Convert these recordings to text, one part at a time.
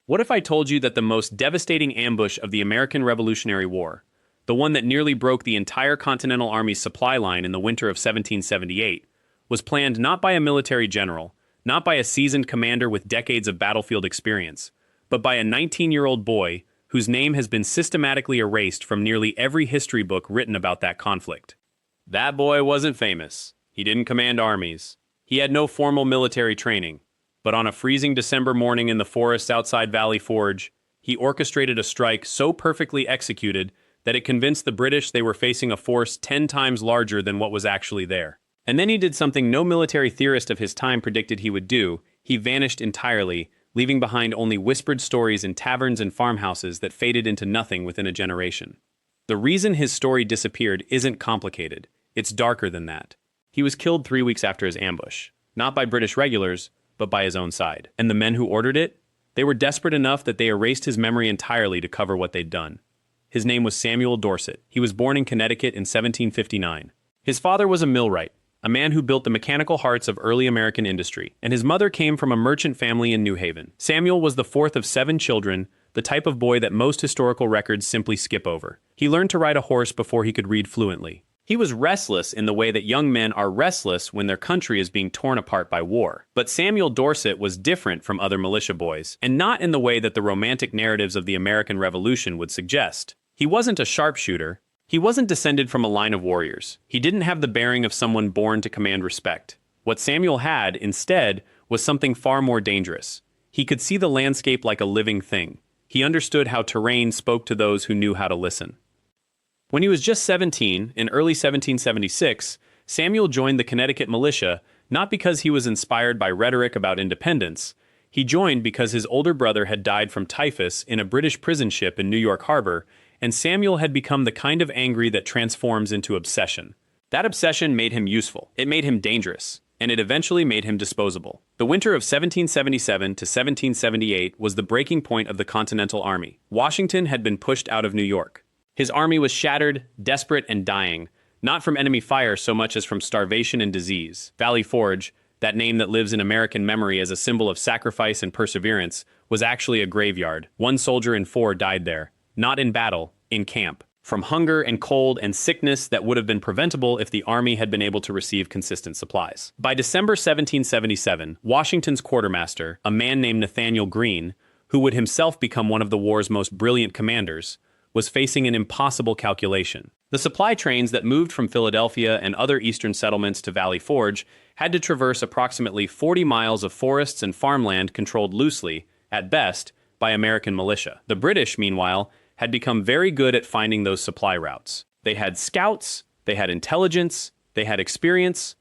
What if I told you that the most devastating ambush of the American Revolutionary War, the one that nearly broke the entire Continental Army's supply line in the winter of 1778, was planned not by a military general, not by a seasoned commander with decades of battlefield experience, but by a 19-year-old boy whose name has been systematically erased from nearly every history book written about that conflict? That boy wasn't famous. He didn't command armies. He had no formal military training. But on a freezing December morning in the forests outside Valley Forge, he orchestrated a strike so perfectly executed that it convinced the British they were facing a force 10 times larger than what was actually there. And then he did something no military theorist of his time predicted he would do. He vanished entirely, leaving behind only whispered stories in taverns and farmhouses that faded into nothing within a generation. The reason his story disappeared isn't complicated. It's darker than that. He was killed 3 weeks after his ambush, not by British regulars, but by his own side. And the men who ordered it? They were desperate enough that they erased his memory entirely to cover what they'd done. His name was Samuel Dorset. He was born in Connecticut in 1759. His father was a millwright, a man who built the mechanical hearts of early American industry, and his mother came from a merchant family in New Haven. Samuel was the fourth of 7 children, the type of boy that most historical records simply skip over. He learned to ride a horse before he could read fluently. He was restless in the way that young men are restless when their country is being torn apart by war. But Samuel Dorset was different from other militia boys, and not in the way that the romantic narratives of the American Revolution would suggest. He wasn't a sharpshooter. He wasn't descended from a line of warriors. He didn't have the bearing of someone born to command respect. What Samuel had, instead, was something far more dangerous. He could see the landscape like a living thing. He understood how terrain spoke to those who knew how to listen. When he was just 17, in early 1776, Samuel joined the Connecticut militia not because he was inspired by rhetoric about independence. He joined because his older brother had died from typhus in a British prison ship in New York Harbor, and Samuel had become the kind of angry that transforms into obsession. That obsession made him useful. It made him dangerous, and it eventually made him disposable. The winter of 1777 to 1778 was the breaking point of the Continental Army. Washington had been pushed out of New York. His army was shattered, desperate, and dying, not from enemy fire so much as from starvation and disease. Valley Forge, that name that lives in American memory as a symbol of sacrifice and perseverance, was actually a graveyard. 1 soldier in 4 died there, not in battle, in camp, from hunger and cold and sickness that would have been preventable if the army had been able to receive consistent supplies. By December 1777, Washington's quartermaster, a man named Nathaniel Greene, who would himself become one of the war's most brilliant commanders, was facing an impossible calculation. The supply trains that moved from Philadelphia and other eastern settlements to Valley Forge had to traverse approximately 40 miles of forests and farmland controlled loosely, at best, by American militia. The British, meanwhile, had become very good at finding those supply routes. They had scouts, they had intelligence, they had experience.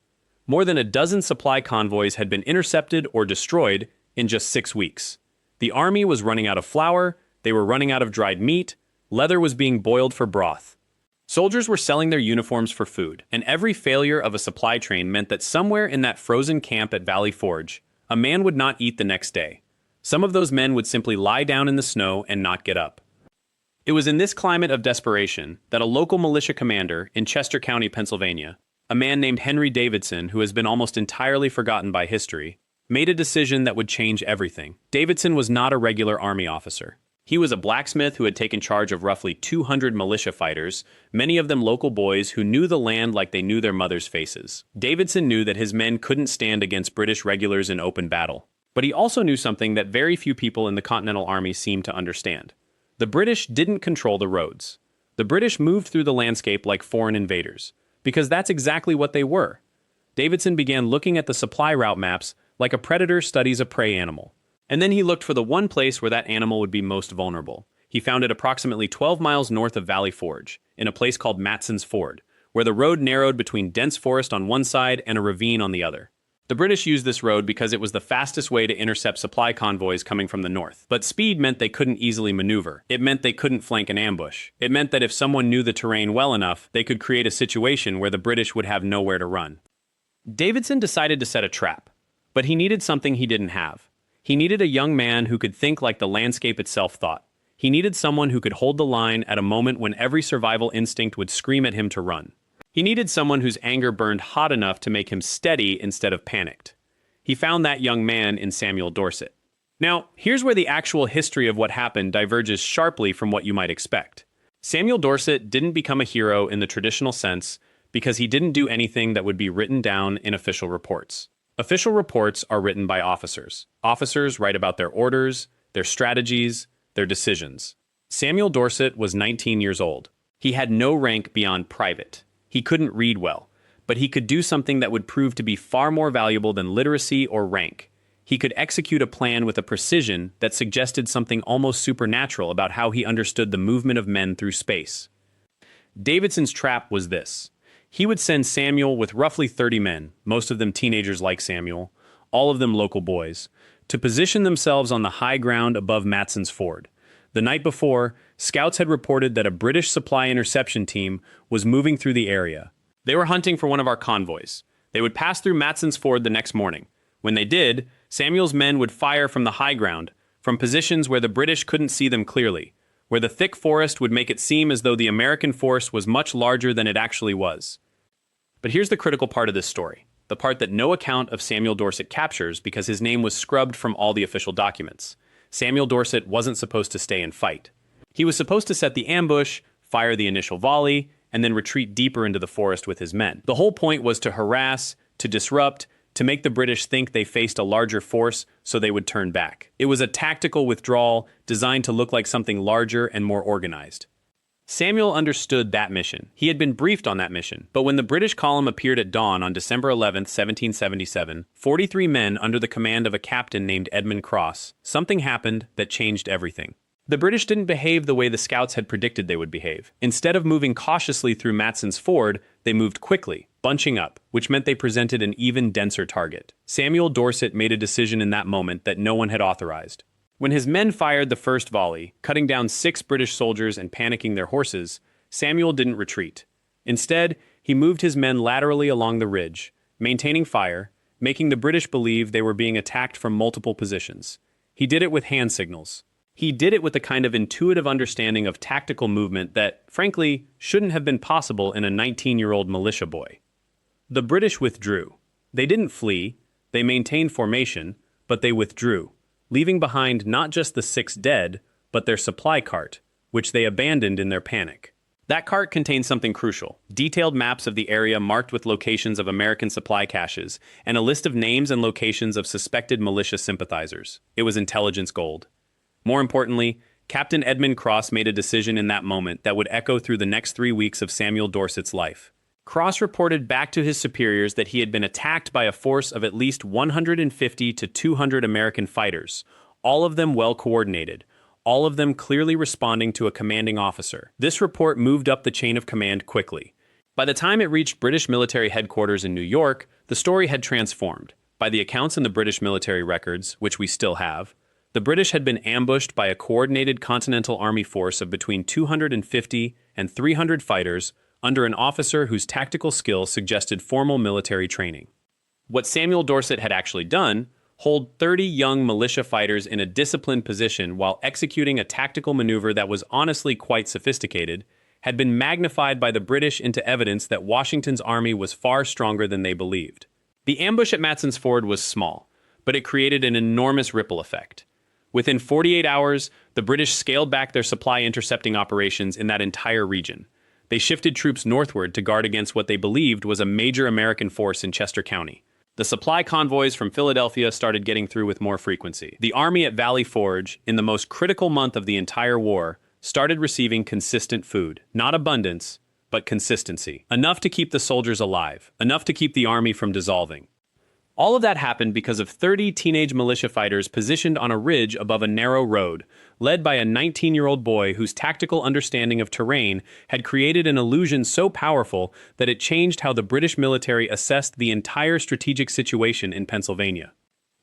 More than a dozen supply convoys had been intercepted or destroyed in just 6 weeks. The army was running out of flour, they were running out of dried meat, leather was being boiled for broth. Soldiers were selling their uniforms for food, and every failure of a supply train meant that somewhere in that frozen camp at Valley Forge, a man would not eat the next day. Some of those men would simply lie down in the snow and not get up. It was in this climate of desperation that a local militia commander in Chester County, Pennsylvania, a man named Henry Davidson, who has been almost entirely forgotten by history, made a decision that would change everything. Davidson was not a regular army officer. He was a blacksmith who had taken charge of roughly 200 militia fighters, many of them local boys who knew the land like they knew their mothers' faces. Davidson knew that his men couldn't stand against British regulars in open battle. But he also knew something that very few people in the Continental Army seemed to understand. The British didn't control the roads. The British moved through the landscape like foreign invaders, because that's exactly what they were. Davidson began looking at the supply route maps like a predator studies a prey animal. And then he looked for the one place where that animal would be most vulnerable. He found it approximately 12 miles north of Valley Forge, in a place called Matson's Ford, where the road narrowed between dense forest on one side and a ravine on the other. The British used this road because it was the fastest way to intercept supply convoys coming from the north. But speed meant they couldn't easily maneuver. It meant they couldn't flank an ambush. It meant that if someone knew the terrain well enough, they could create a situation where the British would have nowhere to run. Davidson decided to set a trap, but he needed something he didn't have. He needed a young man who could think like the landscape itself thought. He needed someone who could hold the line at a moment when every survival instinct would scream at him to run. He needed someone whose anger burned hot enough to make him steady instead of panicked. He found that young man in Samuel Dorset. Now, here's where the actual history of what happened diverges sharply from what you might expect. Samuel Dorset didn't become a hero in the traditional sense because he didn't do anything that would be written down in official reports. Official reports are written by officers. Officers write about their orders, their strategies, their decisions. Samuel Dorset was 19 years old. He had no rank beyond private. He couldn't read well, but he could do something that would prove to be far more valuable than literacy or rank. He could execute a plan with a precision that suggested something almost supernatural about how he understood the movement of men through space. Davidson's trap was this. He would send Samuel with roughly 30 men, most of them teenagers like Samuel, all of them local boys, to position themselves on the high ground above Matson's Ford. The night before, scouts had reported that a British supply interception team was moving through the area. They were hunting for one of our convoys. They would pass through Matson's Ford the next morning. When they did, Samuel's men would fire from the high ground, from positions where the British couldn't see them clearly, where the thick forest would make it seem as though the American force was much larger than it actually was. But here's the critical part of this story, the part that no account of Samuel Dorset captures because his name was scrubbed from all the official documents. Samuel Dorset wasn't supposed to stay and fight. He was supposed to set the ambush, fire the initial volley, and then retreat deeper into the forest with his men. The whole point was to harass, to disrupt, to make the British think they faced a larger force so they would turn back. It was a tactical withdrawal designed to look like something larger and more organized. Samuel understood that mission. He had been briefed on that mission. But when the British column appeared at dawn on December 11th, 1777, 43 men under the command of a captain named Edmund Cross, something happened that changed everything. The British didn't behave the way the scouts had predicted they would behave. Instead of moving cautiously through Matson's Ford, they moved quickly, bunching up, which meant they presented an even denser target. Samuel Dorset made a decision in that moment that no one had authorized. When his men fired the first volley, cutting down 6 British soldiers and panicking their horses, Samuel didn't retreat. Instead, he moved his men laterally along the ridge, maintaining fire, making the British believe they were being attacked from multiple positions. He did it with hand signals. He did it with a kind of intuitive understanding of tactical movement that, frankly, shouldn't have been possible in a 19-year-old militia boy. The British withdrew. They didn't flee, they maintained formation, but they withdrew, leaving behind not just the 6 dead, but their supply cart, which they abandoned in their panic. That cart contained something crucial: detailed maps of the area marked with locations of American supply caches, and a list of names and locations of suspected militia sympathizers. It was intelligence gold. More importantly, Captain Edmund Cross made a decision in that moment that would echo through the next 3 weeks of Samuel Dorset's life. Cross reported back to his superiors that he had been attacked by a force of at least 150 to 200 American fighters, all of them well coordinated, all of them clearly responding to a commanding officer. This report moved up the chain of command quickly. By the time it reached British military headquarters in New York, the story had transformed. By the accounts in the British military records, which we still have, the British had been ambushed by a coordinated Continental Army force of between 250 and 300 fighters under an officer whose tactical skill suggested formal military training. What Samuel Dorset had actually done, hold 30 young militia fighters in a disciplined position while executing a tactical maneuver that was honestly quite sophisticated, had been magnified by the British into evidence that Washington's army was far stronger than they believed. The ambush at Matson's Ford was small, but it created an enormous ripple effect. Within 48 hours, the British scaled back their supply intercepting operations in that entire region. They shifted troops northward to guard against what they believed was a major American force in Chester County. The supply convoys from Philadelphia started getting through with more frequency. The army at Valley Forge, in the most critical month of the entire war, started receiving consistent food. Not abundance, but consistency. Enough to keep the soldiers alive. Enough to keep the army from dissolving. All of that happened because of 30 teenage militia fighters positioned on a ridge above a narrow road, led by a 19-year-old boy whose tactical understanding of terrain had created an illusion so powerful that it changed how the British military assessed the entire strategic situation in Pennsylvania.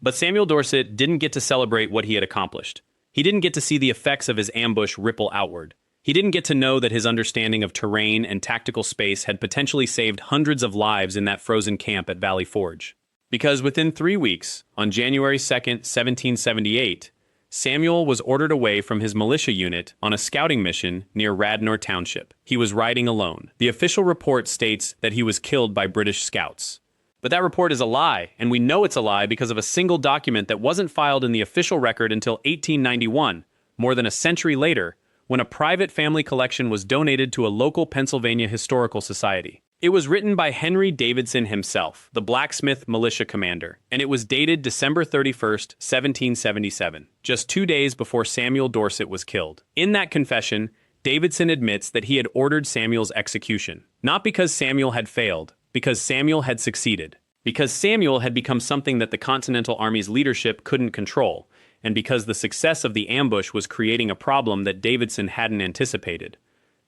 But Samuel Dorset didn't get to celebrate what he had accomplished. He didn't get to see the effects of his ambush ripple outward. He didn't get to know that his understanding of terrain and tactical space had potentially saved hundreds of lives in that frozen camp at Valley Forge. Because within 3 weeks, on January 2nd, 1778, Samuel was ordered away from his militia unit on a scouting mission near Radnor Township. He was riding alone. The official report states that he was killed by British scouts. But that report is a lie, and we know it's a lie because of a single document that wasn't filed in the official record until 1891, more than a century later, when a private family collection was donated to a local Pennsylvania historical society. It was written by Henry Davidson himself, the blacksmith militia commander, and it was dated December 31st, 1777, just 2 days before Samuel Dorset was killed. In that confession, Davidson admits that he had ordered Samuel's execution, not because Samuel had failed, because Samuel had succeeded, because Samuel had become something that the Continental Army's leadership couldn't control, and because the success of the ambush was creating a problem that Davidson hadn't anticipated.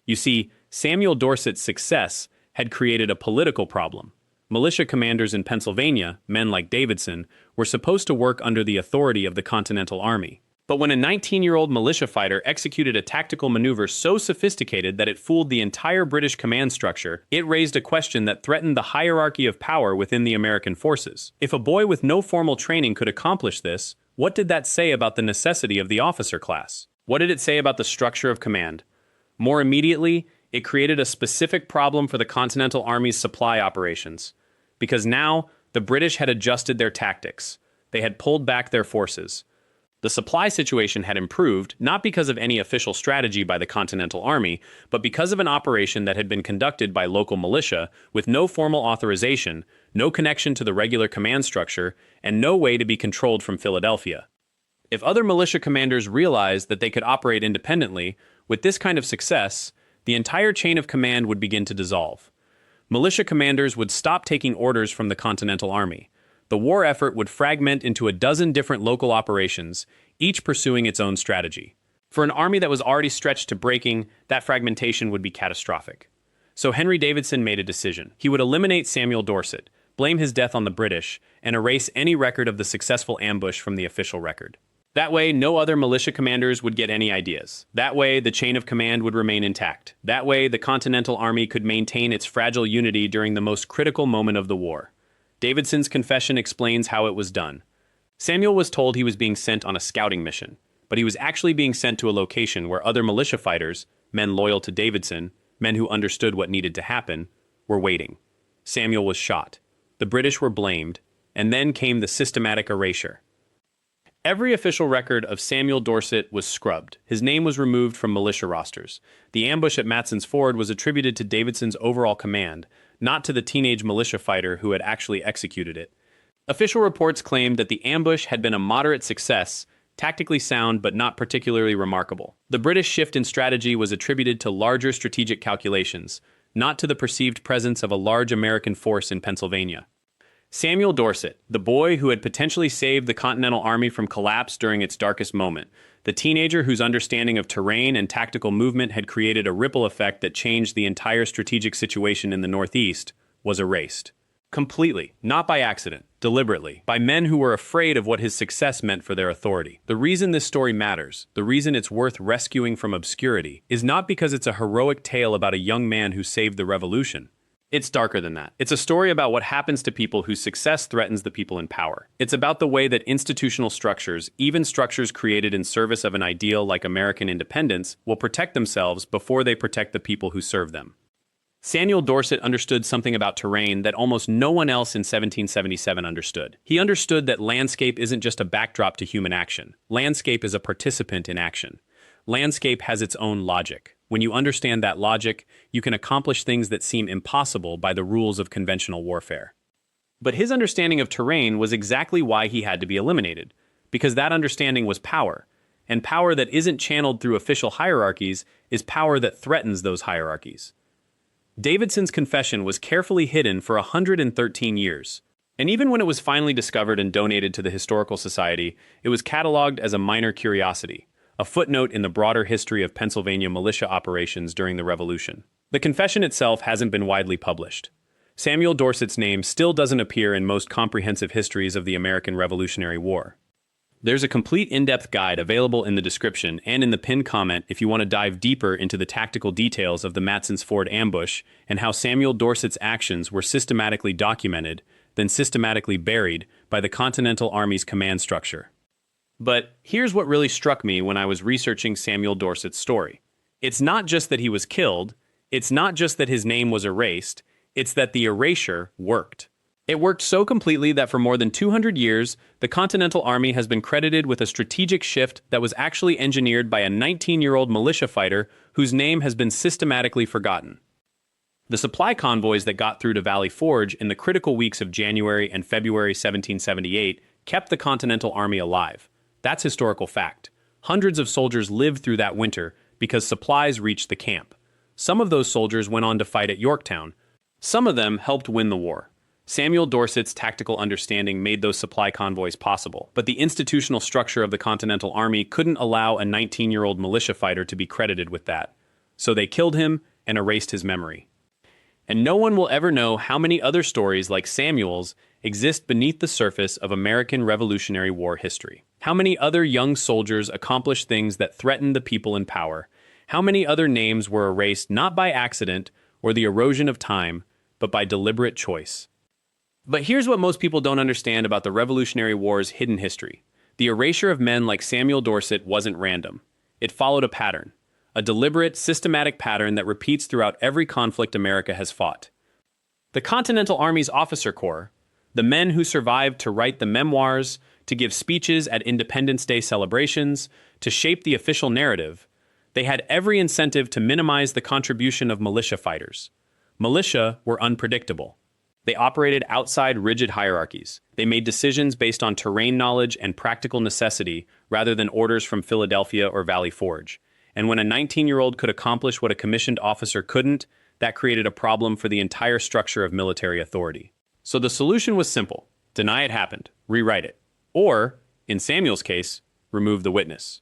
You see, Samuel Dorset's success had created a political problem. Militia commanders in Pennsylvania, men like Davidson, were supposed to work under the authority of the Continental Army. But when a 19-year-old militia fighter executed a tactical maneuver so sophisticated that it fooled the entire British command structure, it raised a question that threatened the hierarchy of power within the American forces. If a boy with no formal training could accomplish this, what did that say about the necessity of the officer class? What did it say about the structure of command? More immediately, it created a specific problem for the Continental Army's supply operations, because now the British had adjusted their tactics. They had pulled back their forces. The supply situation had improved, not because of any official strategy by the Continental Army, but because of an operation that had been conducted by local militia with no formal authorization, no connection to the regular command structure, and no way to be controlled from Philadelphia. If other militia commanders realized that they could operate independently, with this kind of success, the entire chain of command would begin to dissolve. Militia commanders would stop taking orders from the Continental Army. The war effort would fragment into a dozen different local operations, each pursuing its own strategy. For an army that was already stretched to breaking, that fragmentation would be catastrophic. So Henry Davidson made a decision. He would eliminate Samuel Dorset, blame his death on the British, and erase any record of the successful ambush from the official record. That way, no other militia commanders would get any ideas. That way, the chain of command would remain intact. That way, the Continental Army could maintain its fragile unity during the most critical moment of the war. Davidson's confession explains how it was done. Samuel was told he was being sent on a scouting mission, but he was actually being sent to a location where other militia fighters, men loyal to Davidson, men who understood what needed to happen, were waiting. Samuel was shot. The British were blamed, and then came the systematic erasure. Every official record of Samuel Dorset was scrubbed. His name was removed from militia rosters. The ambush at Matson's Ford was attributed to Davidson's overall command, not to the teenage militia fighter who had actually executed it. Official reports claimed that the ambush had been a moderate success, tactically sound but not particularly remarkable. The British shift in strategy was attributed to larger strategic calculations, not to the perceived presence of a large American force in Pennsylvania. Samuel Dorset, the boy who had potentially saved the Continental Army from collapse during its darkest moment, the teenager whose understanding of terrain and tactical movement had created a ripple effect that changed the entire strategic situation in the Northeast, was erased. Completely, not by accident, deliberately, by men who were afraid of what his success meant for their authority. The reason this story matters, the reason it's worth rescuing from obscurity, is not because it's a heroic tale about a young man who saved the revolution. It's darker than that. It's a story about what happens to people whose success threatens the people in power. It's about the way that institutional structures, even structures created in service of an ideal like American independence, will protect themselves before they protect the people who serve them. Samuel Dorset understood something about terrain that almost no one else in 1777 understood. He understood that landscape isn't just a backdrop to human action. Landscape is a participant in action. Landscape has its own logic. When you understand that logic, you can accomplish things that seem impossible by the rules of conventional warfare. But his understanding of terrain was exactly why he had to be eliminated, because that understanding was power, and power that isn't channeled through official hierarchies is power that threatens those hierarchies. Davidson's confession was carefully hidden for 113 years, and even when it was finally discovered and donated to the Historical Society, it was cataloged as a minor curiosity, a footnote in the broader history of Pennsylvania militia operations during the Revolution. The confession itself hasn't been widely published. Samuel Dorset's name still doesn't appear in most comprehensive histories of the American Revolutionary War. There's a complete in-depth guide available in the description and in the pinned comment if you want to dive deeper into the tactical details of the Matson's Ford ambush and how Samuel Dorset's actions were systematically documented, then systematically buried by the Continental Army's command structure. But here's what really struck me when I was researching Samuel Dorset's story. It's not just that he was killed, it's not just that his name was erased, it's that the erasure worked. It worked so completely that for more than 200 years, the Continental Army has been credited with a strategic shift that was actually engineered by a 19-year-old militia fighter whose name has been systematically forgotten. The supply convoys that got through to Valley Forge in the critical weeks of January and February 1778 kept the Continental Army alive. That's historical fact. Hundreds of soldiers lived through that winter because supplies reached the camp. Some of those soldiers went on to fight at Yorktown. Some of them helped win the war. Samuel Dorset's tactical understanding made those supply convoys possible, but the institutional structure of the Continental Army couldn't allow a 19-year-old militia fighter to be credited with that. So they killed him and erased his memory. And no one will ever know how many other stories like Samuel's exist beneath the surface of American Revolutionary War history. How many other young soldiers accomplished things that threatened the people in power? How many other names were erased not by accident or the erosion of time, but by deliberate choice? But here's what most people don't understand about the Revolutionary War's hidden history. The erasure of men like Samuel Dorset wasn't random. It followed a pattern. A deliberate, systematic pattern that repeats throughout every conflict America has fought. The Continental Army's officer corps, the men who survived to write the memoirs, to give speeches at Independence Day celebrations, to shape the official narrative, they had every incentive to minimize the contribution of militia fighters. Militia were unpredictable. They operated outside rigid hierarchies. They made decisions based on terrain knowledge and practical necessity rather than orders from Philadelphia or Valley Forge. And when a 19-year-old could accomplish what a commissioned officer couldn't, that created a problem for the entire structure of military authority. So the solution was simple. Deny it happened. Rewrite it. Or, in Samuel's case, remove the witness.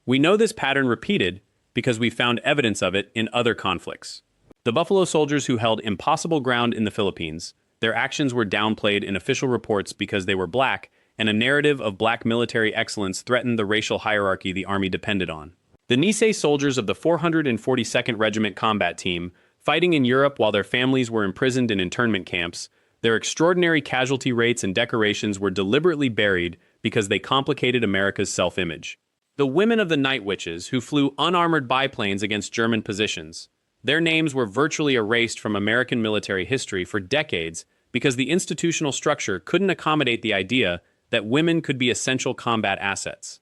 We know this pattern repeated because we found evidence of it in other conflicts. The Buffalo Soldiers who held impossible ground in the Philippines, their actions were downplayed in official reports because they were black, and a narrative of black military excellence threatened the racial hierarchy the Army depended on. The Nisei soldiers of the 442nd Regiment Combat Team, fighting in Europe while their families were imprisoned in internment camps, their extraordinary casualty rates and decorations were deliberately buried because they complicated America's self-image. The women of the Night Witches who flew unarmored biplanes against German positions, their names were virtually erased from American military history for decades because the institutional structure couldn't accommodate the idea that women could be essential combat assets.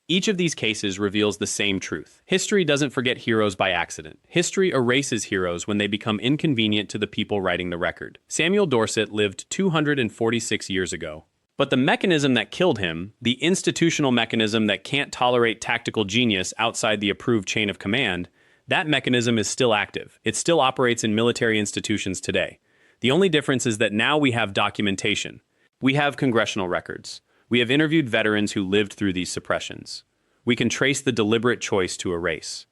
Each of these cases reveals the same truth. History doesn't forget heroes by accident. History erases heroes when they become inconvenient to the people writing the record. Samuel Dorset lived 246 years ago. But the mechanism that killed him, the institutional mechanism that can't tolerate tactical genius outside the approved chain of command, that mechanism is still active. It still operates in military institutions today. The only difference is that now we have documentation. We have congressional records. We have interviewed veterans who lived through these suppressions. We can trace the deliberate choice to erase.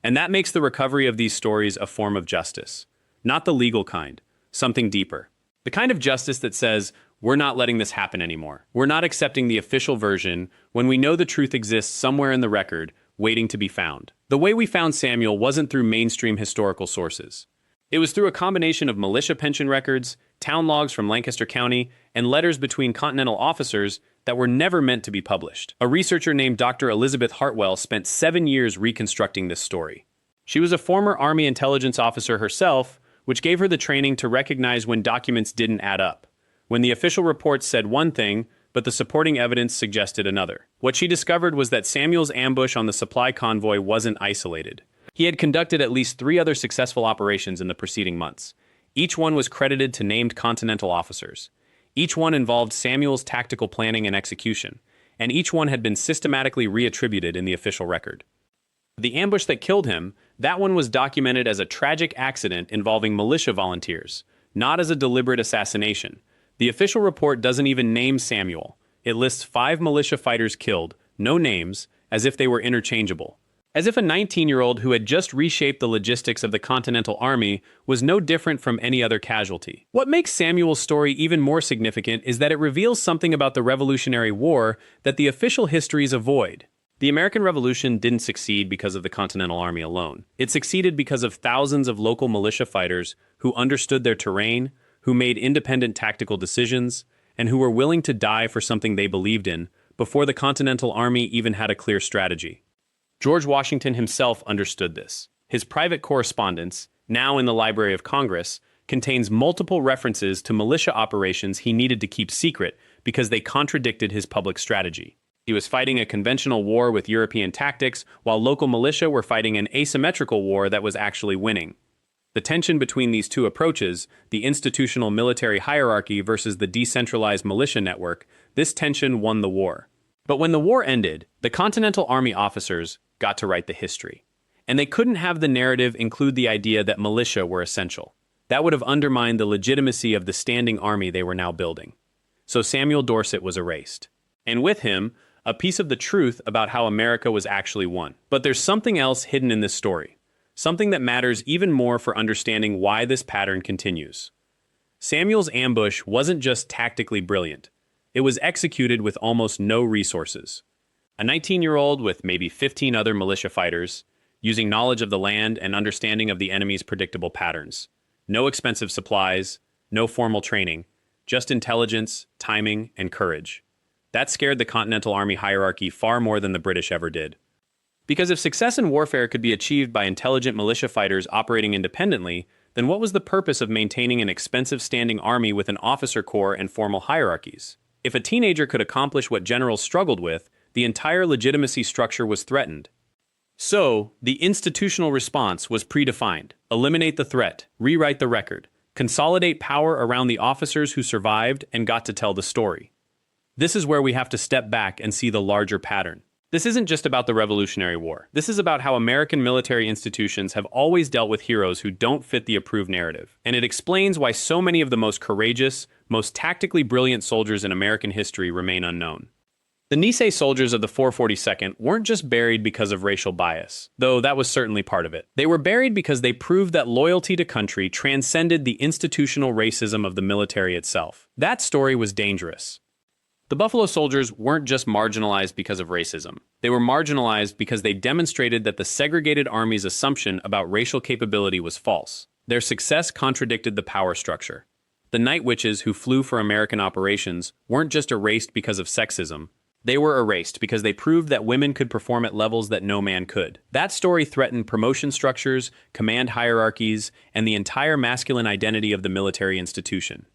And that makes the recovery of these stories a form of justice. Not the legal kind, something deeper. The kind of justice that says, we're not letting this happen anymore. We're not accepting the official version when we know the truth exists somewhere in the record, waiting to be found. The way we found Samuel wasn't through mainstream historical sources. It was through a combination of militia pension records, town logs from Lancaster County, and letters between Continental officers that were never meant to be published. A researcher named Dr. Elizabeth Hartwell spent 7 years reconstructing this story. She was a former Army intelligence officer herself, which gave her the training to recognize when documents didn't add up, when the official reports said one thing, but the supporting evidence suggested another. What she discovered was that Samuel's ambush on the supply convoy wasn't isolated. He had conducted at least 3 other successful operations in the preceding months. Each one was credited to named Continental officers. Each one involved Samuel's tactical planning and execution, and each one had been systematically reattributed in the official record. The ambush that killed him, that one was documented as a tragic accident involving militia volunteers, not as a deliberate assassination. The official report doesn't even name Samuel. It lists 5 militia fighters killed, no names, as if they were interchangeable. As if a 19-year-old who had just reshaped the logistics of the Continental Army was no different from any other casualty. What makes Samuel's story even more significant is that it reveals something about the Revolutionary War that the official histories avoid. The American Revolution didn't succeed because of the Continental Army alone. It succeeded because of thousands of local militia fighters who understood their terrain, who made independent tactical decisions, and who were willing to die for something they believed in before the Continental Army even had a clear strategy. George Washington himself understood this. His private correspondence, now in the Library of Congress, contains multiple references to militia operations he needed to keep secret because they contradicted his public strategy. He was fighting a conventional war with European tactics, while local militia were fighting an asymmetrical war that was actually winning. The tension between these two approaches, the institutional military hierarchy versus the decentralized militia network, this tension won the war. But when the war ended, the Continental Army officers got to write the history. And they couldn't have the narrative include the idea that militia were essential. That would have undermined the legitimacy of the standing army they were now building. So Samuel Dorset was erased. And with him, a piece of the truth about how America was actually won. But there's something else hidden in this story. Something that matters even more for understanding why this pattern continues. Samuel's ambush wasn't just tactically brilliant. It was executed with almost no resources. A 19-year-old with maybe 15 other militia fighters, using knowledge of the land and understanding of the enemy's predictable patterns. No expensive supplies, no formal training, just intelligence, timing, and courage. That scared the Continental Army hierarchy far more than the British ever did. Because if success in warfare could be achieved by intelligent militia fighters operating independently, then what was the purpose of maintaining an expensive standing army with an officer corps and formal hierarchies? If a teenager could accomplish what generals struggled with, the entire legitimacy structure was threatened. So, the institutional response was predefined. Eliminate the threat, rewrite the record, consolidate power around the officers who survived and got to tell the story. This is where we have to step back and see the larger pattern. This isn't just about the Revolutionary War. This is about how American military institutions have always dealt with heroes who don't fit the approved narrative. And it explains why so many of the most courageous, most tactically brilliant soldiers in American history remain unknown. The Nisei soldiers of the 442nd weren't just buried because of racial bias, though that was certainly part of it. They were buried because they proved that loyalty to country transcended the institutional racism of the military itself. That story was dangerous. The Buffalo Soldiers weren't just marginalized because of racism. They were marginalized because they demonstrated that the segregated army's assumption about racial capability was false. Their success contradicted the power structure. The night witches who flew for American operations weren't just erased because of sexism. They were erased because they proved that women could perform at levels that no man could. That story threatened promotion structures, command hierarchies, and the entire masculine identity of the military institution.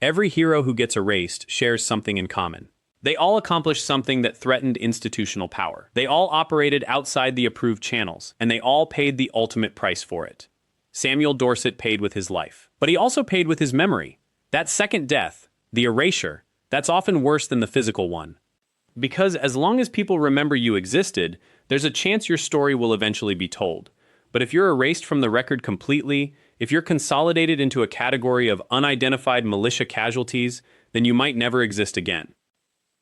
Every hero who gets erased shares something in common. They all accomplished something that threatened institutional power. They all operated outside the approved channels, and they all paid the ultimate price for it. Samuel Dorset paid with his life. But he also paid with his memory. That second death, the erasure, that's often worse than the physical one. Because as long as people remember you existed, there's a chance your story will eventually be told. But if you're erased from the record completely, if you're consolidated into a category of unidentified militia casualties, then you might never exist again.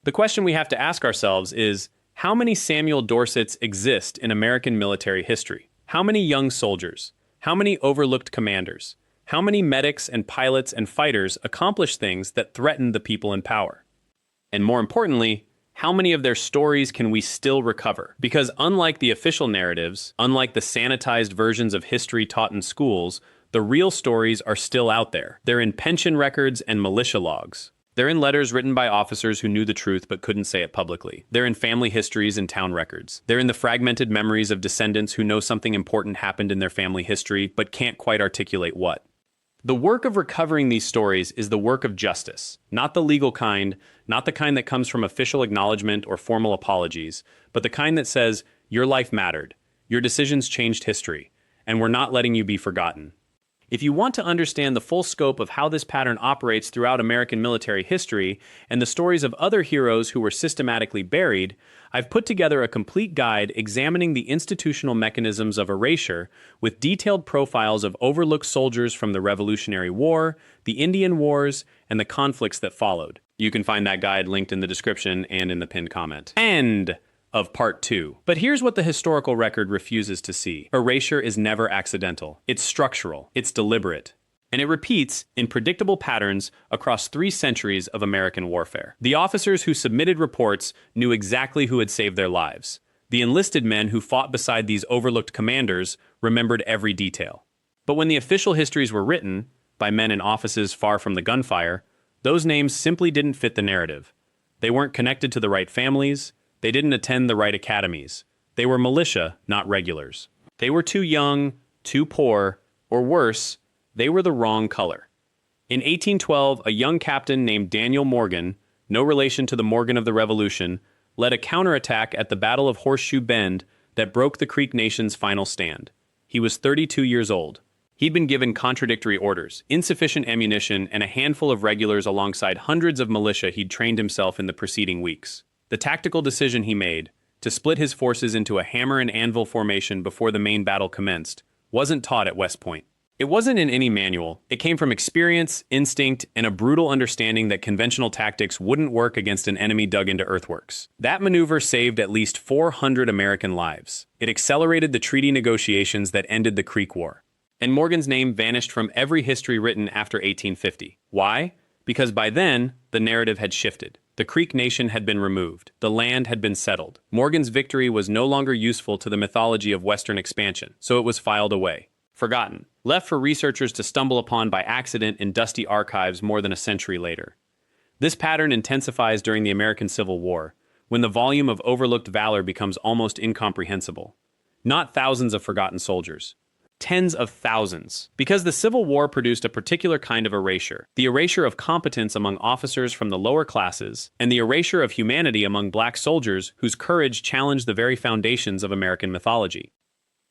The question we have to ask ourselves is, how many Samuel Dorsets exist in American military history? How many young soldiers? How many overlooked commanders? How many medics and pilots and fighters accomplished things that threatened the people in power? And more importantly, how many of their stories can we still recover? Because unlike the official narratives, unlike the sanitized versions of history taught in schools, the real stories are still out there. They're in pension records and militia logs. They're in letters written by officers who knew the truth but couldn't say it publicly. They're in family histories and town records. They're in the fragmented memories of descendants who know something important happened in their family history but can't quite articulate what. The work of recovering these stories is the work of justice, not the legal kind, not the kind that comes from official acknowledgement or formal apologies, but the kind that says, your life mattered, your decisions changed history, and we're not letting you be forgotten. If you want to understand the full scope of how this pattern operates throughout American military history and the stories of other heroes who were systematically buried, I've put together a complete guide examining the institutional mechanisms of erasure with detailed profiles of overlooked soldiers from the Revolutionary War, the Indian Wars, and the conflicts that followed. You can find that guide linked in the description and in the pinned comment. End of part 2. But here's what the historical record refuses to see. Erasure is never accidental. It's structural. It's deliberate. And it repeats in predictable patterns across 3 centuries of American warfare. The officers who submitted reports knew exactly who had saved their lives. The enlisted men who fought beside these overlooked commanders remembered every detail. But when the official histories were written, by men in offices far from the gunfire, those names simply didn't fit the narrative. They weren't connected to the right families. They didn't attend the right academies. They were militia, not regulars. They were too young, too poor, or worse, They were the wrong color. In 1812, a young captain named Daniel Morgan, no relation to the Morgan of the Revolution, led a counterattack at the Battle of Horseshoe Bend that broke the Creek Nation's final stand. He was 32 years old. He'd been given contradictory orders, insufficient ammunition, and a handful of regulars alongside hundreds of militia he'd trained himself in the preceding weeks. The tactical decision he made, to split his forces into a hammer and anvil formation before the main battle commenced, wasn't taught at West Point. It wasn't in any manual. It came from experience, instinct, and a brutal understanding that conventional tactics wouldn't work against an enemy dug into earthworks. That maneuver saved at least 400 American lives. It accelerated the treaty negotiations that ended the Creek War. And Morgan's name vanished from every history written after 1850. Why? Because by then, the narrative had shifted. The Creek Nation had been removed. The land had been settled. Morgan's victory was no longer useful to the mythology of Western expansion, so it was filed away. Forgotten, left for researchers to stumble upon by accident in dusty archives more than a century later. This pattern intensifies during the American Civil War, when the volume of overlooked valor becomes almost incomprehensible. Not thousands of forgotten soldiers. Tens of thousands. Because the Civil War produced a particular kind of erasure, the erasure of competence among officers from the lower classes, and the erasure of humanity among black soldiers whose courage challenged the very foundations of American mythology.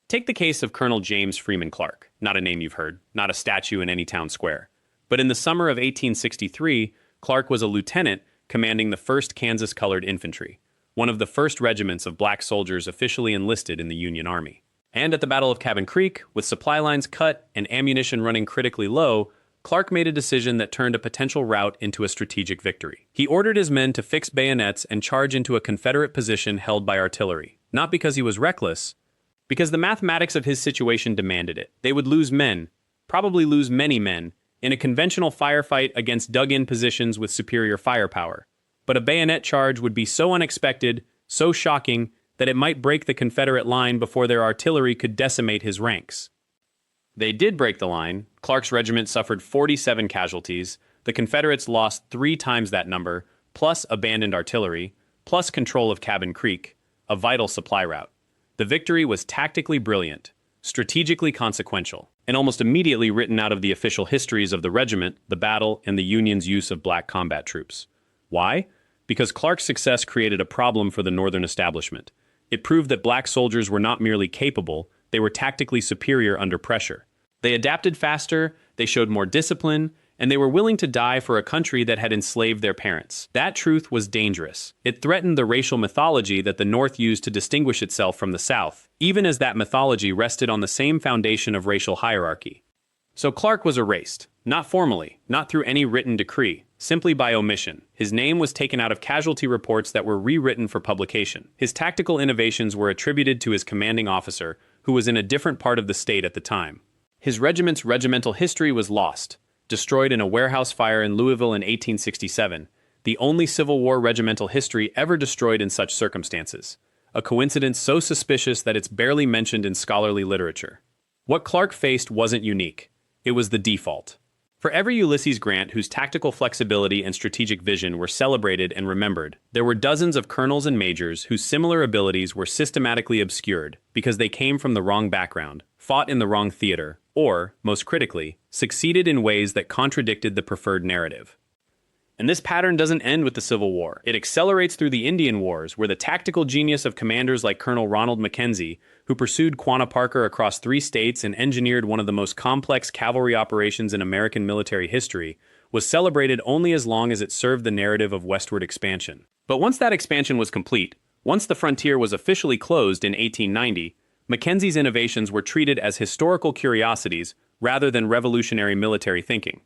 Take the case of Colonel James Freeman Clark, not a name you've heard, not a statue in any town square. But in the summer of 1863, Clark was a lieutenant commanding the 1st Kansas Colored Infantry, one of the first regiments of black soldiers officially enlisted in the Union Army. And at the Battle of Cabin Creek, with supply lines cut and ammunition running critically low, Clark made a decision that turned a potential rout into a strategic victory. He ordered his men to fix bayonets and charge into a Confederate position held by artillery, not because he was reckless, because the mathematics of his situation demanded it. They would lose men, probably lose many men, in a conventional firefight against dug-in positions with superior firepower. But a bayonet charge would be so unexpected, so shocking, that it might break the Confederate line before their artillery could decimate his ranks. They did break the line. Clark's regiment suffered 47 casualties. The Confederates lost 3 times that number, plus abandoned artillery, plus control of Cabin Creek, a vital supply route. The victory was tactically brilliant, strategically consequential, and almost immediately written out of the official histories of the regiment, the battle, and the Union's use of black combat troops. Why? Because Clark's success created a problem for the Northern establishment. It proved that black soldiers were not merely capable, they were tactically superior under pressure. They adapted faster, they showed more discipline, and they were willing to die for a country that had enslaved their parents. That truth was dangerous. It threatened the racial mythology that the North used to distinguish itself from the South, even as that mythology rested on the same foundation of racial hierarchy. So Clark was erased, not formally, not through any written decree, simply by omission. His name was taken out of casualty reports that were rewritten for publication. His tactical innovations were attributed to his commanding officer, who was in a different part of the state at the time. His regiment's regimental history was lost, destroyed in a warehouse fire in Louisville in 1867, the only Civil War regimental history ever destroyed in such circumstances, a coincidence so suspicious that it's barely mentioned in scholarly literature. What Clark faced wasn't unique. It was the default. For every Ulysses Grant whose tactical flexibility and strategic vision were celebrated and remembered, there were dozens of colonels and majors whose similar abilities were systematically obscured because they came from the wrong background, fought in the wrong theater, or, most critically, succeeded in ways that contradicted the preferred narrative. And this pattern doesn't end with the Civil War. It accelerates through the Indian Wars, where the tactical genius of commanders like Colonel Ronald Mackenzie, who pursued Quanah Parker across 3 states and engineered one of the most complex cavalry operations in American military history, was celebrated only as long as it served the narrative of westward expansion. But once that expansion was complete, once the frontier was officially closed in 1890, Mackenzie's innovations were treated as historical curiosities rather than revolutionary military thinking.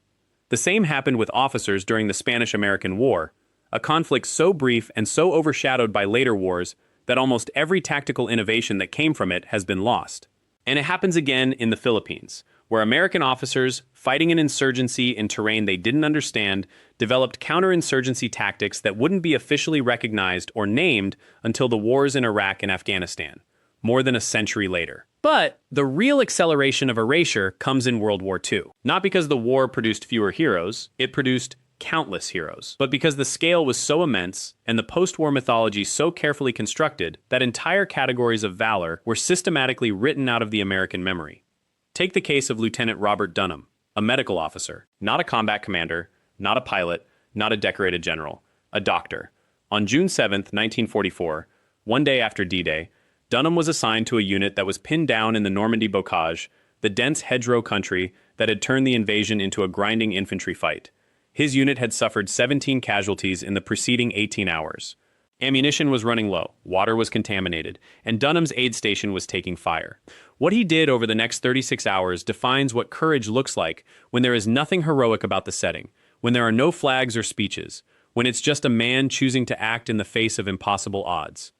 The same happened with officers during the Spanish-American War, a conflict so brief and so overshadowed by later wars that almost every tactical innovation that came from it has been lost. And it happens again in the Philippines, where American officers, fighting an insurgency in terrain they didn't understand, developed counterinsurgency tactics that wouldn't be officially recognized or named until the wars in Iraq and Afghanistan, more than a century later. But the real acceleration of erasure comes in World War II. Not because the war produced fewer heroes, it produced countless heroes, but because the scale was so immense and the post-war mythology so carefully constructed that entire categories of valor were systematically written out of the American memory. Take the case of Lieutenant Robert Dunham. A medical officer, not a combat commander, not a pilot, not a decorated general, a doctor. On June 7, 1944, one day after D-Day, Dunham was assigned to a unit that was pinned down in the Normandy bocage, the dense hedgerow country that had turned the invasion into a grinding infantry fight. His unit had suffered 17 casualties in the preceding 18 hours. Ammunition was running low, water was contaminated, and Dunham's aid station was taking fire. What he did over the next 36 hours defines what courage looks like when there is nothing heroic about the setting, when there are no flags or speeches, when it's just a man choosing to act in the face of impossible odds.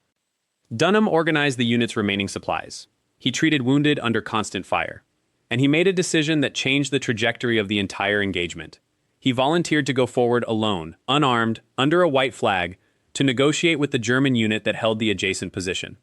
Dunham organized the unit's remaining supplies. He treated wounded under constant fire. And he made a decision that changed the trajectory of the entire engagement. He volunteered to go forward alone, unarmed, under a white flag, to negotiate with the German unit that held the adjacent position.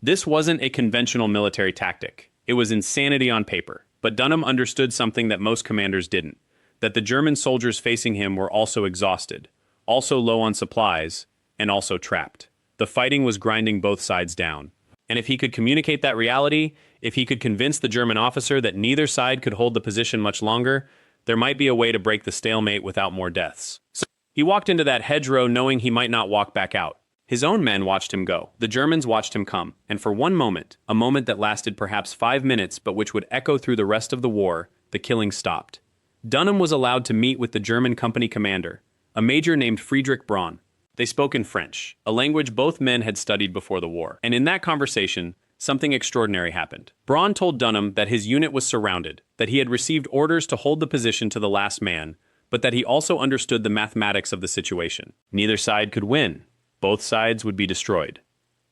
This wasn't a conventional military tactic. It was insanity on paper. But Dunham understood something that most commanders didn't, that the German soldiers facing him were also exhausted, also low on supplies, and also trapped. The fighting was grinding both sides down. And if he could communicate that reality, if he could convince the German officer that neither side could hold the position much longer, there might be a way to break the stalemate without more deaths. So he walked into that hedgerow knowing he might not walk back out. His own men watched him go. The Germans watched him come. And for one moment, a moment that lasted perhaps 5 minutes but which would echo through the rest of the war, the killing stopped. Dunham was allowed to meet with the German company commander, a major named Friedrich Braun. They spoke in French, a language both men had studied before the war. And in that conversation, something extraordinary happened. Braun told Dunham that his unit was surrounded, that he had received orders to hold the position to the last man, but that he also understood the mathematics of the situation. Neither side could win. Both sides would be destroyed.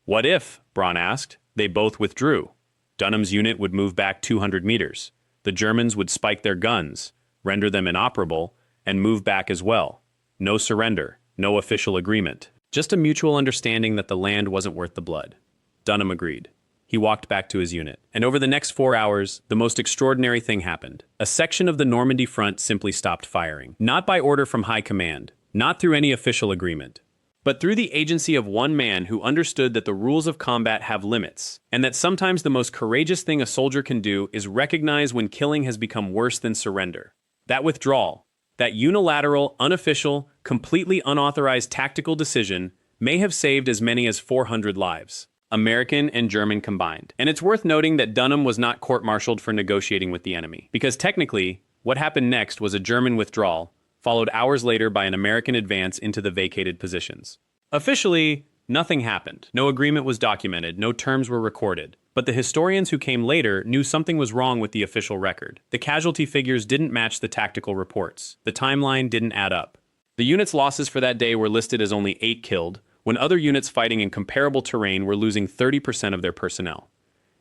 What if, Braun asked, they both withdrew? Dunham's unit would move back 200 meters. The Germans would spike their guns, render them inoperable, and move back as well. No surrender. No official agreement. Just a mutual understanding that the land wasn't worth the blood. Dunham agreed. He walked back to his unit. And over the next 4 hours, the most extraordinary thing happened. A section of the Normandy front simply stopped firing. Not by order from high command. Not through any official agreement. But through the agency of one man who understood that the rules of combat have limits, and that sometimes the most courageous thing a soldier can do is recognize when killing has become worse than surrender. That withdrawal, that unilateral, unofficial, completely unauthorized tactical decision may have saved as many as 400 lives, American and German combined. And it's worth noting that Dunham was not court-martialed for negotiating with the enemy, because technically, what happened next was a German withdrawal, followed hours later by an American advance into the vacated positions. Officially, nothing happened. No agreement was documented, no terms were recorded. But the historians who came later knew something was wrong with the official record. The casualty figures didn't match the tactical reports. The timeline didn't add up. The unit's losses for that day were listed as only 8 killed, when other units fighting in comparable terrain were losing 30% of their personnel.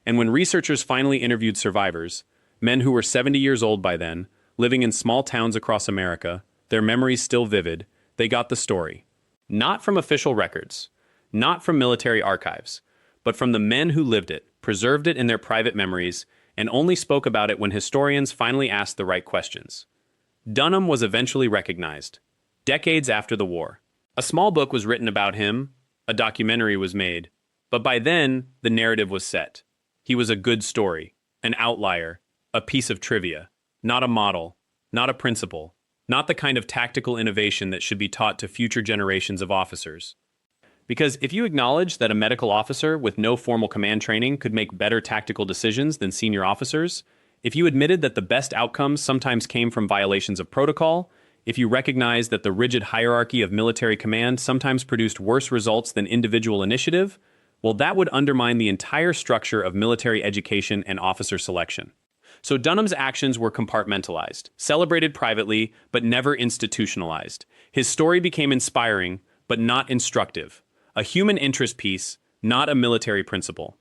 And when researchers finally interviewed survivors, men who were 70 years old by then, living in small towns across America, their memories still vivid, they got the story. Not from official records, not from military archives, but from the men who lived it, preserved it in their private memories, and only spoke about it when historians finally asked the right questions. Dunham was eventually recognized, decades after the war. A small book was written about him, a documentary was made, but by then, the narrative was set. He was a good story, an outlier, a piece of trivia, not a model, not a principle, not the kind of tactical innovation that should be taught to future generations of officers. Because if you acknowledge that a medical officer with no formal command training could make better tactical decisions than senior officers, if you admitted that the best outcomes sometimes came from violations of protocol, if you recognized that the rigid hierarchy of military command sometimes produced worse results than individual initiative, well, that would undermine the entire structure of military education and officer selection. So Dunham's actions were compartmentalized, celebrated privately, but never institutionalized. His story became inspiring, but not instructive. A human interest piece, not a military principle.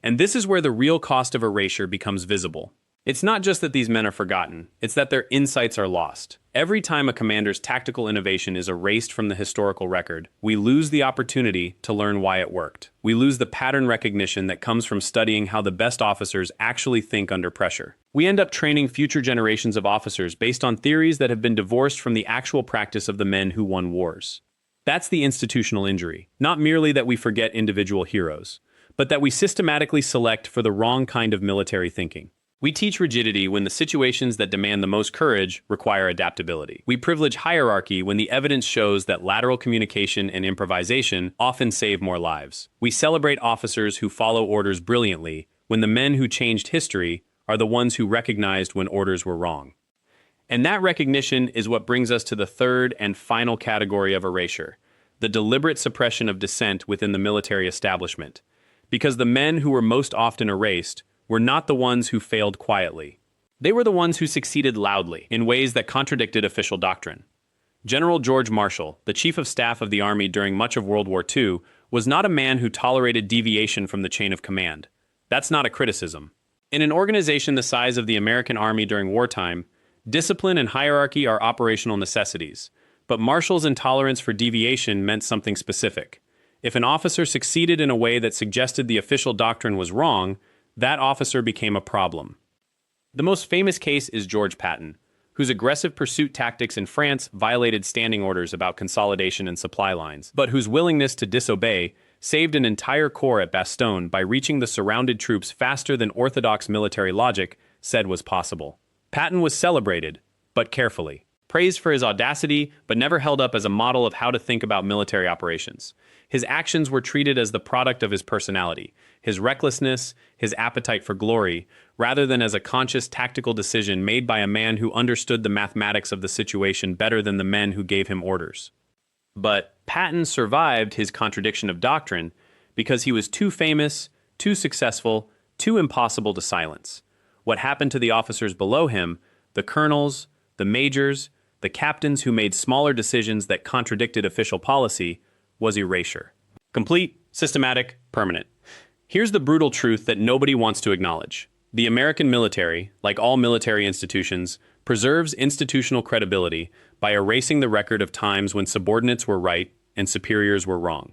And this is where the real cost of erasure becomes visible. It's not just that these men are forgotten, it's that their insights are lost. Every time a commander's tactical innovation is erased from the historical record, we lose the opportunity to learn why it worked. We lose the pattern recognition that comes from studying how the best officers actually think under pressure. We end up training future generations of officers based on theories that have been divorced from the actual practice of the men who won wars. That's the institutional injury. Not merely that we forget individual heroes, but that we systematically select for the wrong kind of military thinking. We teach rigidity when the situations that demand the most courage require adaptability. We privilege hierarchy when the evidence shows that lateral communication and improvisation often save more lives. We celebrate officers who follow orders brilliantly when the men who changed history are the ones who recognized when orders were wrong. And that recognition is what brings us to the third and final category of erasure, the deliberate suppression of dissent within the military establishment. Because the men who were most often erased were not the ones who failed quietly. They were the ones who succeeded loudly in ways that contradicted official doctrine. General George Marshall, the chief of staff of the Army during much of World War II, was not a man who tolerated deviation from the chain of command. That's not a criticism. In an organization the size of the American Army during wartime, discipline and hierarchy are operational necessities, but Marshall's intolerance for deviation meant something specific. If an officer succeeded in a way that suggested the official doctrine was wrong, that officer became a problem. The most famous case is George Patton, whose aggressive pursuit tactics in France violated standing orders about consolidation and supply lines, but whose willingness to disobey saved an entire corps at Bastogne by reaching the surrounded troops faster than orthodox military logic said was possible. Patton was celebrated, but carefully. Praised for his audacity, but never held up as a model of how to think about military operations. His actions were treated as the product of his personality, his recklessness, his appetite for glory, rather than as a conscious tactical decision made by a man who understood the mathematics of the situation better than the men who gave him orders. But Patton survived his contradiction of doctrine because he was too famous, too successful, too impossible to silence. What happened to the officers below him, the colonels, the majors, the captains who made smaller decisions that contradicted official policy, was erasure. Complete, systematic, permanent. Here's the brutal truth that nobody wants to acknowledge. The American military, like all military institutions, preserves institutional credibility by erasing the record of times when subordinates were right and superiors were wrong.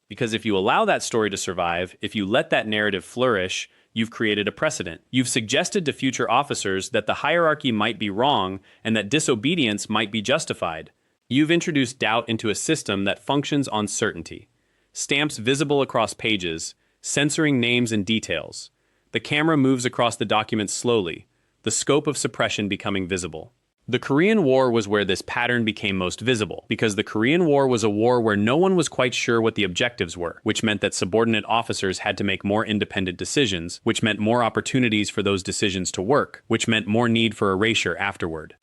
Because if you allow that story to survive, if you let that narrative flourish, you've created a precedent. You've suggested to future officers that the hierarchy might be wrong and that disobedience might be justified. You've introduced doubt into a system that functions on certainty. Stamps visible across pages, censoring names and details. The camera moves across the document slowly, the scope of suppression becoming visible. The Korean War was where this pattern became most visible, because the Korean War was a war where no one was quite sure what the objectives were, which meant that subordinate officers had to make more independent decisions, which meant more opportunities for those decisions to work, which meant more need for erasure afterward.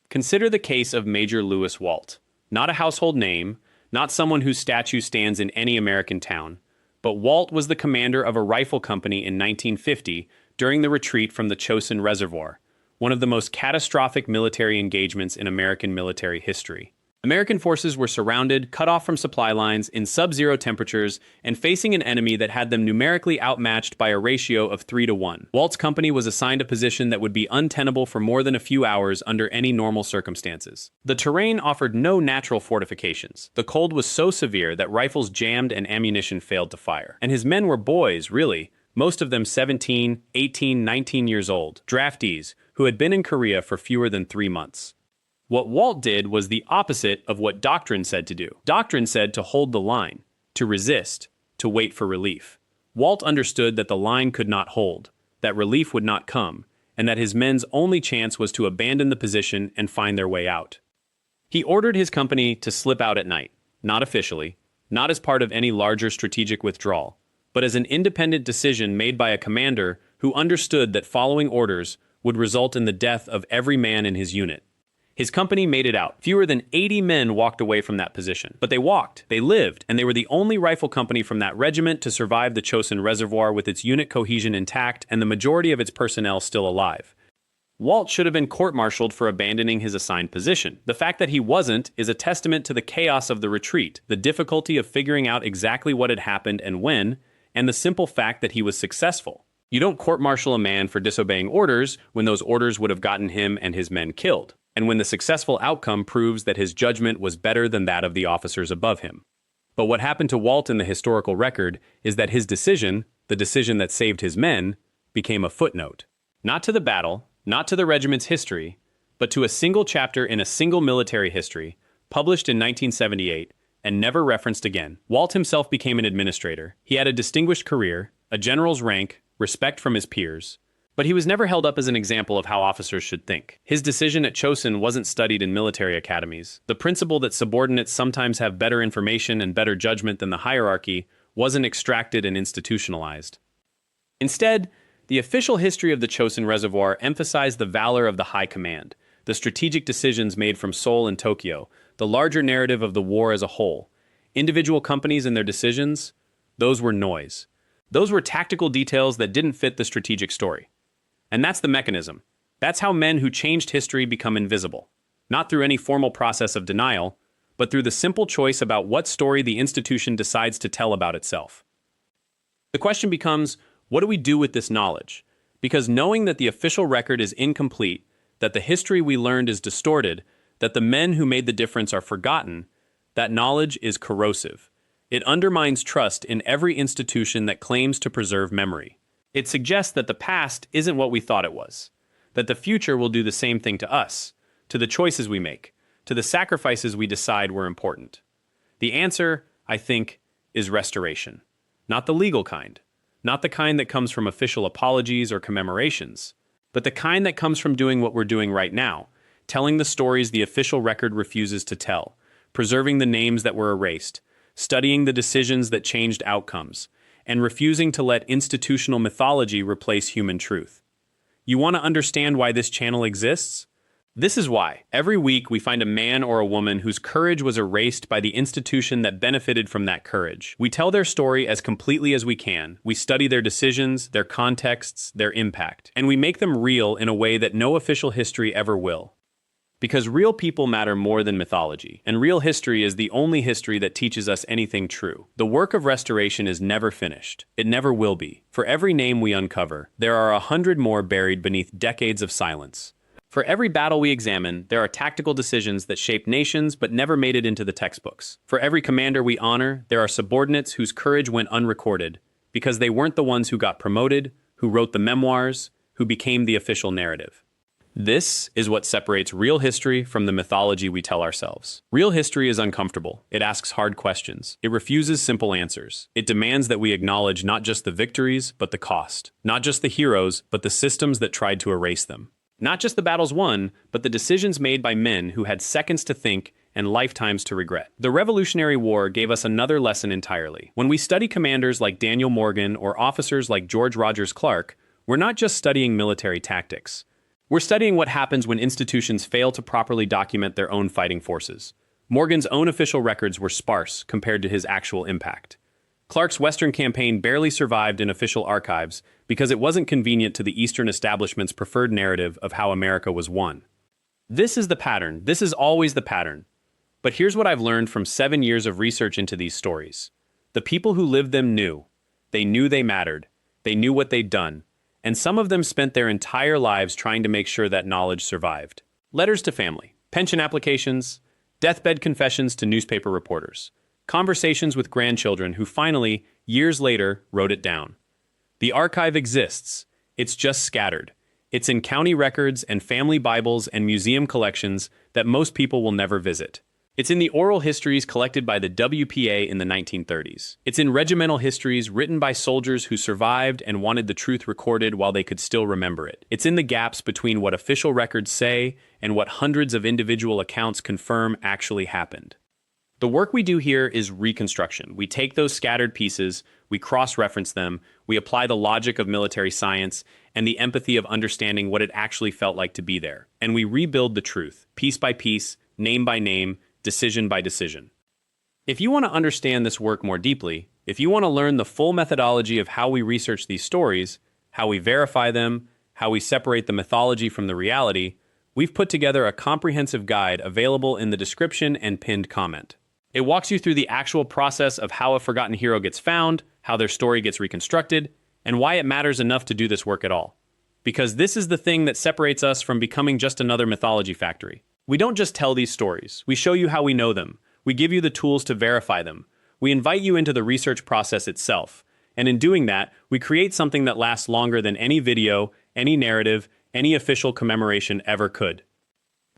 Consider the case of Major Lewis Walt. Not a household name, not someone whose statue stands in any American town, but Walt was the commander of a rifle company in 1950 during the retreat from the Chosin Reservoir, one of the most catastrophic military engagements in American military history. American forces were surrounded, cut off from supply lines, in sub-zero temperatures, and facing an enemy that had them numerically outmatched by a ratio of 3-1. Walt's company was assigned a position that would be untenable for more than a few hours under any normal circumstances. The terrain offered no natural fortifications. The cold was so severe that rifles jammed and ammunition failed to fire. And his men were boys, really, most of them 17, 18, 19 years old, draftees, who had been in Korea for fewer than 3 months. What Walt did was the opposite of what doctrine said to do. Doctrine said to hold the line, to resist, to wait for relief. Walt understood that the line could not hold, that relief would not come, and that his men's only chance was to abandon the position and find their way out. He ordered his company to slip out at night, not officially, not as part of any larger strategic withdrawal, but as an independent decision made by a commander who understood that following orders would result in the death of every man in his unit. His company made it out. Fewer than 80 men walked away from that position. But they walked, they lived, and they were the only rifle company from that regiment to survive the Chosin Reservoir with its unit cohesion intact and the majority of its personnel still alive. Walt should have been court-martialed for abandoning his assigned position. The fact that he wasn't is a testament to the chaos of the retreat, the difficulty of figuring out exactly what had happened and when, and the simple fact that he was successful. You don't court-martial a man for disobeying orders when those orders would have gotten him and his men killed, and when the successful outcome proves that his judgment was better than that of the officers above him. But what happened to Walt in the historical record is that his decision, the decision that saved his men, became a footnote. Not to the battle, not to the regiment's history, but to a single chapter in a single military history, published in 1978, and never referenced again. Walt himself became an administrator. He had a distinguished career, a general's rank, respect from his peers. But he was never held up as an example of how officers should think. His decision at Chosin wasn't studied in military academies. The principle that subordinates sometimes have better information and better judgment than the hierarchy wasn't extracted and institutionalized. Instead, the official history of the Chosin Reservoir emphasized the valor of the high command, the strategic decisions made from Seoul and Tokyo, the larger narrative of the war as a whole. Individual companies and their decisions, those were noise. Those were tactical details that didn't fit the strategic story. And that's the mechanism. That's how men who changed history become invisible. Not through any formal process of denial, but through the simple choice about what story the institution decides to tell about itself. The question becomes, what do we do with this knowledge? Because knowing that the official record is incomplete, that the history we learned is distorted, that the men who made the difference are forgotten, that knowledge is corrosive. It undermines trust in every institution that claims to preserve memory. It suggests that the past isn't what we thought it was, that the future will do the same thing to us, to the choices we make, to the sacrifices we decide were important. The answer, I think, is restoration. Not the legal kind, not the kind that comes from official apologies or commemorations, but the kind that comes from doing what we're doing right now, telling the stories the official record refuses to tell, preserving the names that were erased, studying the decisions that changed outcomes, and refusing to let institutional mythology replace human truth. You want to understand why this channel exists? This is why. Every week we find a man or a woman whose courage was erased by the institution that benefited from that courage. We tell their story as completely as we can. We study their decisions, their contexts, their impact, and we make them real in a way that no official history ever will. Because real people matter more than mythology, and real history is the only history that teaches us anything true. The work of restoration is never finished. It never will be. For every name we uncover, there are 100 more buried beneath decades of silence. For every battle we examine, there are tactical decisions that shaped nations but never made it into the textbooks. For every commander we honor, there are subordinates whose courage went unrecorded, because they weren't the ones who got promoted, who wrote the memoirs, who became the official narrative. This is what separates real history from the mythology we tell ourselves. Real history is uncomfortable. It asks hard questions. It refuses simple answers. It demands that we acknowledge not just the victories, but the cost. Not just the heroes, but the systems that tried to erase them. Not just the battles won, but the decisions made by men who had seconds to think and lifetimes to regret. The Revolutionary War gave us another lesson entirely. When we study commanders like Daniel Morgan or officers like George Rogers Clark, we're not just studying military tactics. We're studying what happens when institutions fail to properly document their own fighting forces. Morgan's own official records were sparse compared to his actual impact. Clark's Western campaign barely survived in official archives because it wasn't convenient to the Eastern establishment's preferred narrative of how America was won. This is the pattern. This is always the pattern. But here's what I've learned from 7 years of research into these stories. The people who lived them knew. They knew they mattered. They knew what they'd done. And some of them spent their entire lives trying to make sure that knowledge survived. Letters to family, pension applications, deathbed confessions to newspaper reporters, conversations with grandchildren who finally, years later, wrote it down. The archive exists. It's just scattered. It's in county records and family Bibles and museum collections that most people will never visit. It's in the oral histories collected by the WPA in the 1930s. It's in regimental histories written by soldiers who survived and wanted the truth recorded while they could still remember it. It's in the gaps between what official records say and what hundreds of individual accounts confirm actually happened. The work we do here is reconstruction. We take those scattered pieces, we cross-reference them, we apply the logic of military science and the empathy of understanding what it actually felt like to be there. And we rebuild the truth, piece by piece, name by name, decision by decision. If you want to understand this work more deeply, if you want to learn the full methodology of how we research these stories, how we verify them, how we separate the mythology from the reality, we've put together a comprehensive guide available in the description and pinned comment. It walks you through the actual process of how a forgotten hero gets found, how their story gets reconstructed, and why it matters enough to do this work at all. Because this is the thing that separates us from becoming just another mythology factory. We don't just tell these stories. We show you how we know them. We give you the tools to verify them. We invite you into the research process itself. And in doing that, we create something that lasts longer than any video, any narrative, any official commemoration ever could.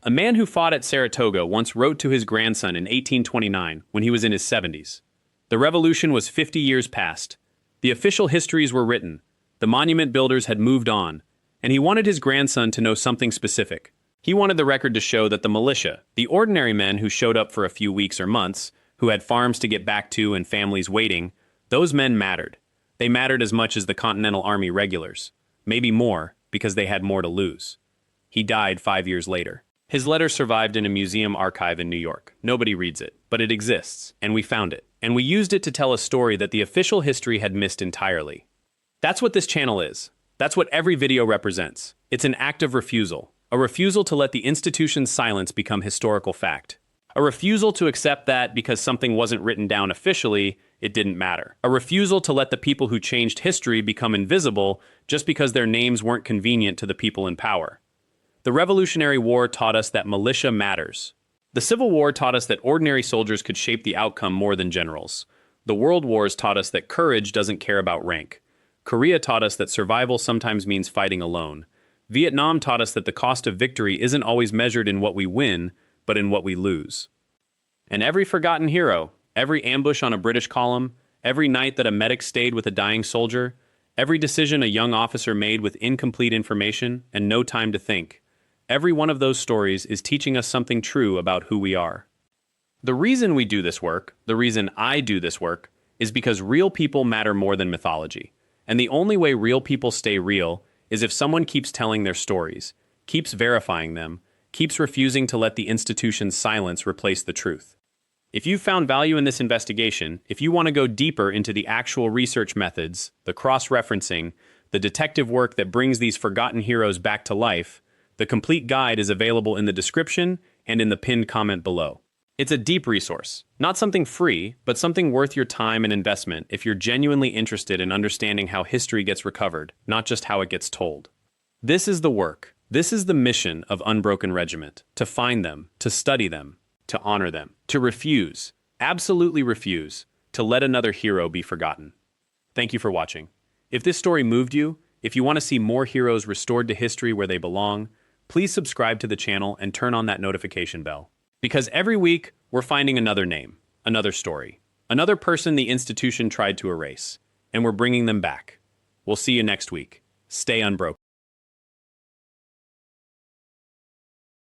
A man who fought at Saratoga once wrote to his grandson in 1829 when he was in his 70s. The revolution was 50 years past. The official histories were written. The monument builders had moved on. And he wanted his grandson to know something specific. He wanted the record to show that the militia, the ordinary men who showed up for a few weeks or months, who had farms to get back to and families waiting, those men mattered. They mattered as much as the Continental Army regulars. Maybe more, because they had more to lose. He died 5 years later. His letter survived in a museum archive in New York. Nobody reads it, but it exists, and we found it. And we used it to tell a story that the official history had missed entirely. That's what this channel is. That's what every video represents. It's an act of refusal. A refusal to let the institution's silence become historical fact. A refusal to accept that because something wasn't written down officially, it didn't matter. A refusal to let the people who changed history become invisible just because their names weren't convenient to the people in power. The Revolutionary War taught us that militia matters. The Civil War taught us that ordinary soldiers could shape the outcome more than generals. The World Wars taught us that courage doesn't care about rank. Korea taught us that survival sometimes means fighting alone. Vietnam taught us that the cost of victory isn't always measured in what we win, but in what we lose. And every forgotten hero, every ambush on a British column, every night that a medic stayed with a dying soldier, every decision a young officer made with incomplete information and no time to think, every one of those stories is teaching us something true about who we are. The reason we do this work, the reason I do this work, is because real people matter more than mythology. And the only way real people stay real is if someone keeps telling their stories, keeps verifying them, keeps refusing to let the institution's silence replace the truth. If you found value in this investigation, if you want to go deeper into the actual research methods, the cross-referencing, the detective work that brings these forgotten heroes back to life, the complete guide is available in the description and in the pinned comment below. It's a deep resource, not something free, but something worth your time and investment if you're genuinely interested in understanding how history gets recovered, not just how it gets told. This is the work. This is the mission of Unbroken Regiment, to find them, to study them, to honor them, to refuse, absolutely refuse, to let another hero be forgotten. Thank you for watching. If this story moved you, if you want to see more heroes restored to history where they belong, please subscribe to the channel and turn on that notification bell. Because every week, we're finding another name, another story, another person the institution tried to erase, and we're bringing them back. We'll see you next week. Stay unbroken.